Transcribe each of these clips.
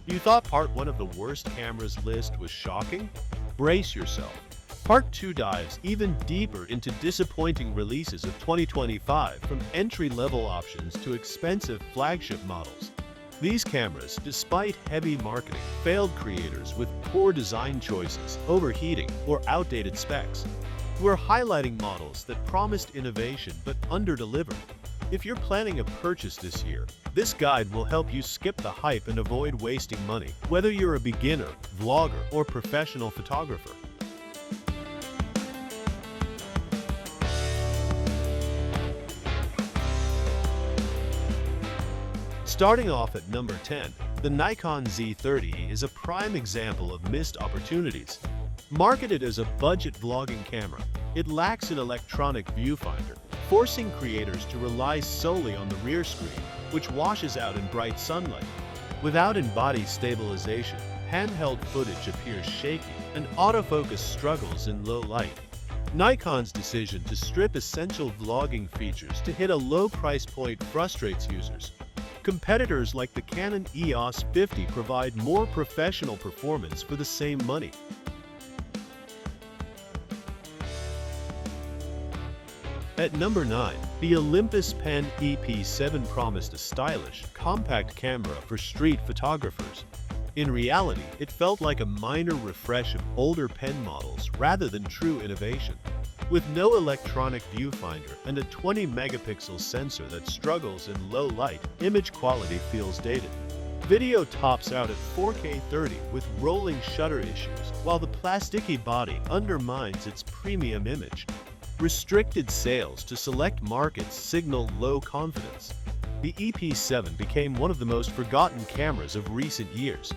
You thought part 1 of the worst cameras list was shocking? Brace yourself. Part 2 dives even deeper into disappointing releases of 2025, from entry-level options to expensive flagship models. These cameras, despite heavy marketing, failed creators with poor design choices, overheating, or outdated specs. We're highlighting models that promised innovation but under-delivered. If you're planning a purchase this year, this guide will help you skip the hype and avoid wasting money, whether you're a beginner, vlogger, or professional photographer. Starting off at number 10, the Nikon Z30 is a prime example of missed opportunities. Marketed as a budget vlogging camera, it lacks an electronic viewfinder, forcing creators to rely solely on the rear screen, which washes out in bright sunlight. Without in-body stabilization, handheld footage appears shaky, and autofocus struggles in low light. Nikon's decision to strip essential vlogging features to hit a low price point frustrates users. Competitors like the Canon EOS R50 provide more professional performance for the same money. At number 9, the Olympus Pen E-P7 promised a stylish, compact camera for street photographers. In reality, it felt like a minor refresh of older pen models rather than true innovation. With no electronic viewfinder and a 20-megapixel sensor that struggles in low light, image quality feels dated. Video tops out at 4K 30 with rolling shutter issues, while the plasticky body undermines its premium image. Restricted sales to select markets signal low confidence. The EP7 became one of the most forgotten cameras of recent years.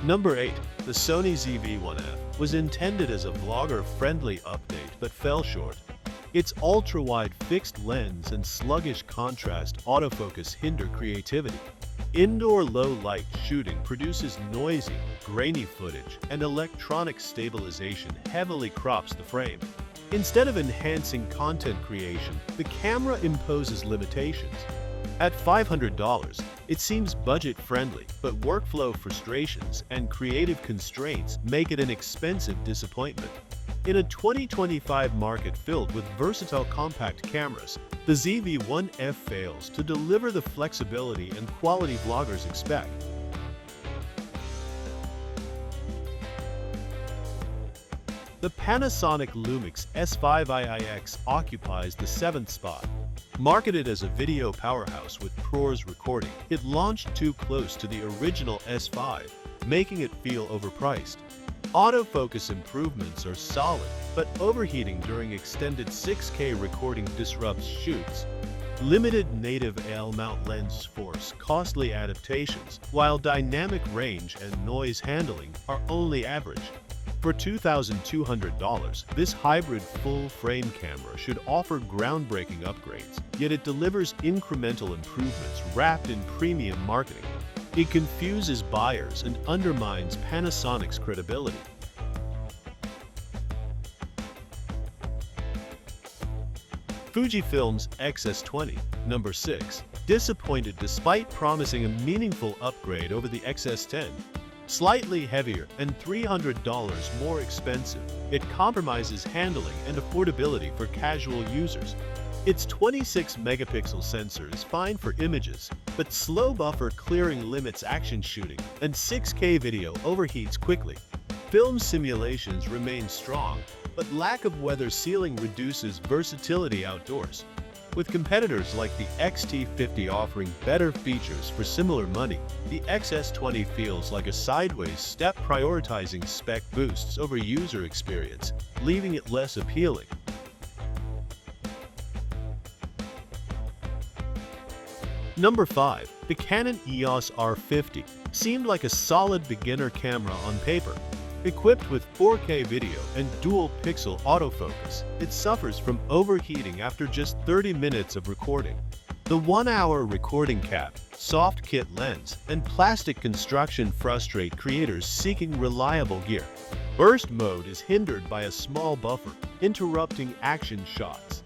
Number 8. The Sony ZV-1F was intended as a vlogger-friendly update but fell short. Its ultra-wide fixed lens and sluggish contrast autofocus hinder creativity. Indoor low-light shooting produces noisy, grainy footage, and electronic stabilization heavily crops the frame. Instead of enhancing content creation, the camera imposes limitations. At $500, it seems budget-friendly, but workflow frustrations and creative constraints make it an expensive disappointment. In a 2025 market filled with versatile compact cameras, the ZV-1F fails to deliver the flexibility and quality vloggers expect. The Panasonic Lumix S5IIX occupies the 7th spot. Marketed as a video powerhouse with ProRes recording, it launched too close to the original S5, making it feel overpriced. Autofocus improvements are solid, but overheating during extended 6K recording disrupts shoots. Limited native L mount lens force costly adaptations, while dynamic range and noise handling are only average. For $2,200, this hybrid full-frame camera should offer groundbreaking upgrades, yet it delivers incremental improvements wrapped in premium marketing. It confuses buyers and undermines Panasonic's credibility. Fujifilm's X-S20, number 6, disappointed despite promising a meaningful upgrade over the X-S10. Slightly heavier and $300 more expensive, it compromises handling and affordability for casual users. Its 26-megapixel sensor is fine for images, but slow buffer clearing limits action shooting, and 6K video overheats quickly. Film simulations remain strong, but lack of weather sealing reduces versatility outdoors. With competitors like the X-T50 offering better features for similar money, the X-S20 feels like a sideways step, prioritizing spec boosts over user experience, leaving it less appealing. Number 5. The Canon EOS R50 seemed like a solid beginner camera on paper. Equipped with 4K video and dual-pixel autofocus, it suffers from overheating after just 30 minutes of recording. The 1-hour recording cap, soft kit lens, and plastic construction frustrate creators seeking reliable gear. Burst mode is hindered by a small buffer, interrupting action shots.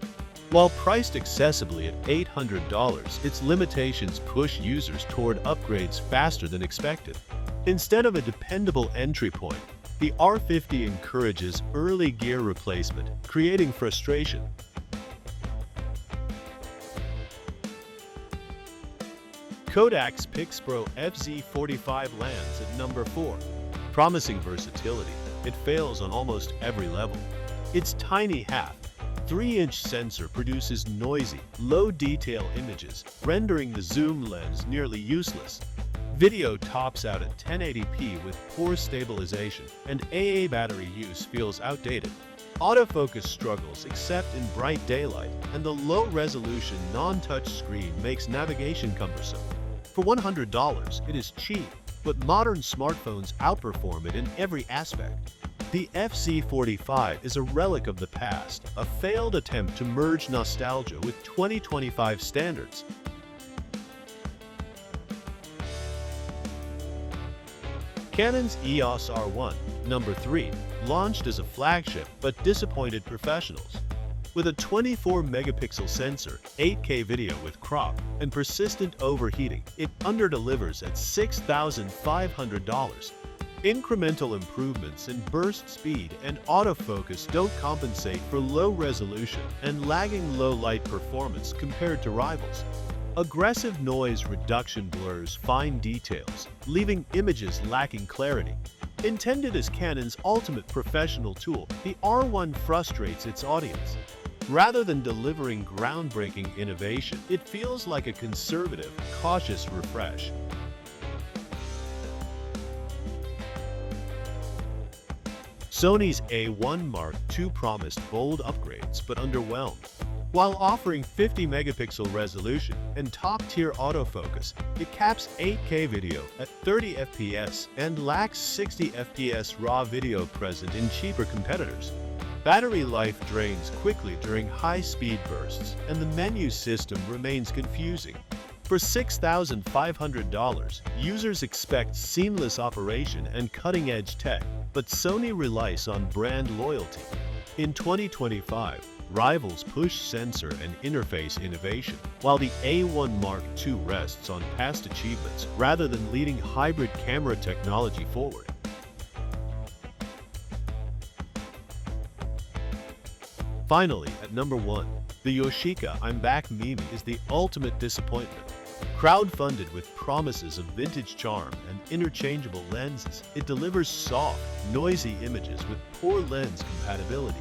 While priced accessibly at $800, its limitations push users toward upgrades faster than expected. Instead of a dependable entry point, the R50 encourages early gear replacement, creating frustration. Kodak's Pixpro FZ45 lands at number 4. Promising versatility, it fails on almost every level. Its tiny half 3-inch sensor produces noisy, low-detail images, rendering the zoom lens nearly useless. Video tops out at 1080p with poor stabilization, and AA battery use feels outdated. Autofocus struggles except in bright daylight, and the low-resolution non-touch screen makes navigation cumbersome. For $100, it is cheap, but modern smartphones outperform it in every aspect. The FZ45 is a relic of the past, a failed attempt to merge nostalgia with 2025 standards. Canon's EOS R1, number 3, launched as a flagship but disappointed professionals. With a 24-megapixel sensor, 8K video with crop, and persistent overheating, it underdelivers at $6,500. Incremental improvements in burst speed and autofocus don't compensate for low resolution and lagging low-light performance compared to rivals. Aggressive noise reduction blurs fine details, leaving images lacking clarity. Intended as Canon's ultimate professional tool, the R1 frustrates its audience. Rather than delivering groundbreaking innovation, it feels like a conservative, cautious refresh. Sony's A1 Mark II promised bold upgrades but underwhelmed. While offering 50-megapixel resolution and top-tier autofocus, it caps 8K video at 30 FPS and lacks 60 FPS RAW video present in cheaper competitors. Battery life drains quickly during high-speed bursts, and the menu system remains confusing. For $6,500, users expect seamless operation and cutting-edge tech, but Sony relies on brand loyalty. In 2025, rivals push sensor and interface innovation, while the A1 Mark II rests on past achievements rather than leading hybrid camera technology forward. Finally, at number 1, the Yashica I'm Back MiMi is the ultimate disappointment. Crowdfunded with promises of vintage charm and interchangeable lenses, it delivers soft, noisy images with poor lens compatibility.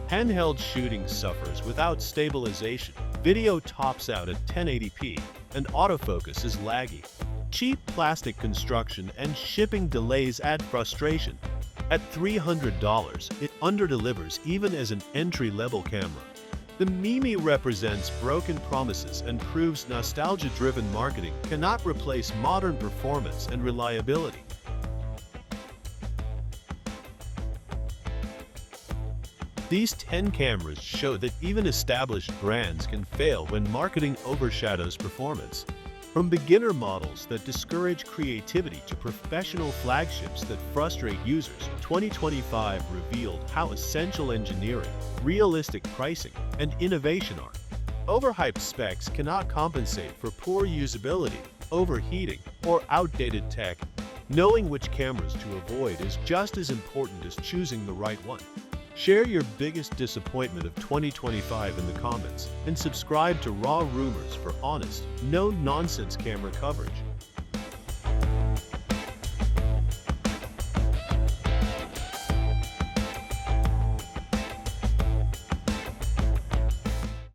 Handheld shooting suffers without stabilization, video tops out at 1080p, and autofocus is laggy. Cheap plastic construction and shipping delays add frustration. At $300, it underdelivers even as an entry-level camera. The MiMi represents broken promises and proves nostalgia-driven marketing cannot replace modern performance and reliability. These 10 cameras show that even established brands can fail when marketing overshadows performance. From beginner models that discourage creativity to professional flagships that frustrate users, 2025 revealed how essential engineering, realistic pricing, and innovation are. Overhyped specs cannot compensate for poor usability, overheating, or outdated tech. Knowing which cameras to avoid is just as important as choosing the right one. Share your biggest disappointment of 2025 in the comments, and subscribe to Raw Rumors for honest, no-nonsense camera coverage.